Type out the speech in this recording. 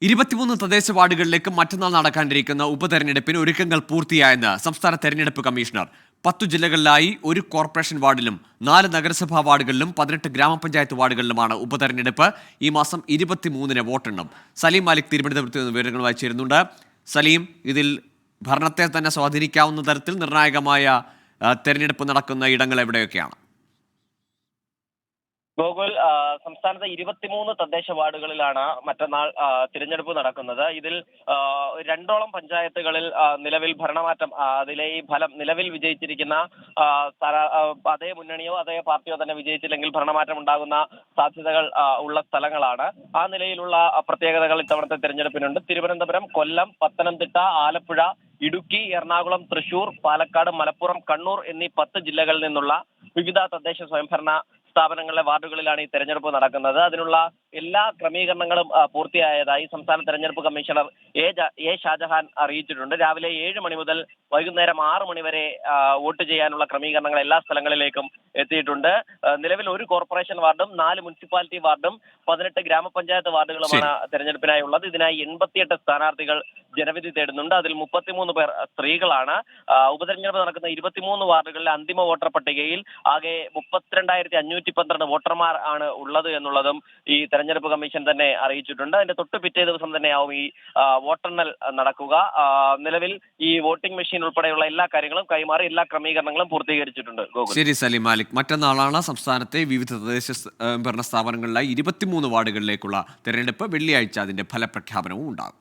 23 തദ്ദേശ വാർഡുകളിലേക്ക് മറ്റന്നാൾ നടക്കാനിരിക്കുന്ന ഉപതെരഞ്ഞെടുപ്പിന് ഒരുക്കങ്ങൾ പൂർത്തിയായെന്ന് സംസ്ഥാന തെരഞ്ഞെടുപ്പ് കമ്മീഷണർ. 10 ജില്ലകളിലായി ഒരു കോർപ്പറേഷൻ വാർഡിലും 4 നഗരസഭാ വാർഡുകളിലും 18 ഗ്രാമപഞ്ചായത്ത് വാർഡുകളിലുമാണ് ഉപതെരഞ്ഞെടുപ്പ്. ഈ മാസം 23-ന് വോട്ടെണ്ണും. സലീം മാലിക് തിരുവനന്തപുരത്ത് നിന്ന് വിവരങ്ങളുമായി ചേരുന്നുണ്ട്. സലീം, ഇതിൽ ഭരണത്തെ തന്നെ സ്വാധീനിക്കാവുന്ന തരത്തിൽ നിർണായകമായ തെരഞ്ഞെടുപ്പ് നടക്കുന്ന ഇടങ്ങൾ എവിടെയൊക്കെയാണ്? ഗോകുൽ, സംസ്ഥാനത്തെ 23 തദ്ദേശ വാർഡുകളിലാണ് മറ്റന്നാൾ തിരഞ്ഞെടുപ്പ് നടക്കുന്നത്. ഇതിൽ 2ഓളം പഞ്ചായത്തുകളിൽ നിലവിൽ ഭരണമാറ്റം, അതിലെ ഈ ഫലം നിലവിൽ വിജയിച്ചിരിക്കുന്ന അതേ മുന്നണിയോ അതേ പാർട്ടിയോ തന്നെ വിജയിച്ചില്ലെങ്കിൽ ഭരണമാറ്റം ഉണ്ടാകുന്ന സാധ്യതകൾ ഉള്ള സ്ഥലങ്ങളാണ്. ആ നിലയിലുള്ള പ്രത്യേകതകൾ ഇത്തവണത്തെ തിരഞ്ഞെടുപ്പിനുണ്ട്. തിരുവനന്തപുരം, കൊല്ലം, പത്തനംതിട്ട, ആലപ്പുഴ, ഇടുക്കി, എറണാകുളം, തൃശൂർ, പാലക്കാട്, മലപ്പുറം, കണ്ണൂർ എന്നീ 10 ജില്ലകളിൽ നിന്നുള്ള വിവിധ തദ്ദേശ സ്വയംഭരണ സ്ഥാപനങ്ങളിലെ വാർഡുകളിലാണ് ഈ തെരഞ്ഞെടുപ്പ് നടക്കുന്നത്. അതിനുള്ള എല്ലാ ക്രമീകരണങ്ങളും പൂർത്തിയായതായി സംസ്ഥാന തെരഞ്ഞെടുപ്പ് കമ്മീഷണർ എ ഷാജഹാൻ അറിയിച്ചിട്ടുണ്ട്. രാവിലെ 7 മണി മുതൽ വൈകുന്നേരം 6 മണി വരെ വോട്ട് ചെയ്യാനുള്ള ക്രമീകരണങ്ങൾ എല്ലാ സ്ഥലങ്ങളിലേക്കും എത്തിയിട്ടുണ്ട്. നിലവിൽ ഒരു കോർപ്പറേഷൻ വാർഡും 4 മുനിസിപ്പാലിറ്റി വാർഡും 18 ഗ്രാമപഞ്ചായത്ത് വാർഡുകളുമാണ് തെരഞ്ഞെടുപ്പിനായി ഉള്ളത്. ഇതിനായി 88 സ്ഥാനാർത്ഥികൾ ജനവിധി തേടുന്നുണ്ട്. അതിൽ 33 പേർ സ്ത്രീകളാണ്. ഉപതെരഞ്ഞെടുപ്പ് നടക്കുന്ന 23 വാർഡുകളിലെ അന്തിമ വോട്ടർ പട്ടികയിൽ ആകെ 32,512 വോട്ടർമാർ ആണ് ഉള്ളത് എന്നുള്ളതും ഈ തെരഞ്ഞെടുപ്പ് കമ്മീഷൻ തന്നെ അറിയിച്ചിട്ടുണ്ട്. അതിന്റെ തൊട്ട് പിറ്റേ ദിവസം തന്നെയാവും ഈ വോട്ടെണ്ണൽ നടക്കുക. നിലവിൽ ഈ വോട്ടിംഗ് മെഷീൻ ഉൾപ്പെടെയുള്ള എല്ലാ കാര്യങ്ങളും കൈമാറി എല്ലാ ക്രമീകരണങ്ങളും പൂർത്തീകരിച്ചിട്ടുണ്ട്. ശരി സലീം മാലിക്. മറ്റന്നാളാണ് സംസ്ഥാനത്തെ വിവിധ തദ്ദേശ ഭരണ സ്ഥാപനങ്ങളിലായി 23 വാർഡുകളിലേക്കുള്ള തെരഞ്ഞെടുപ്പ്. വെള്ളിയാഴ്ച അതിന്റെ ഫലപ്രഖ്യാപനവും ഉണ്ടാകും.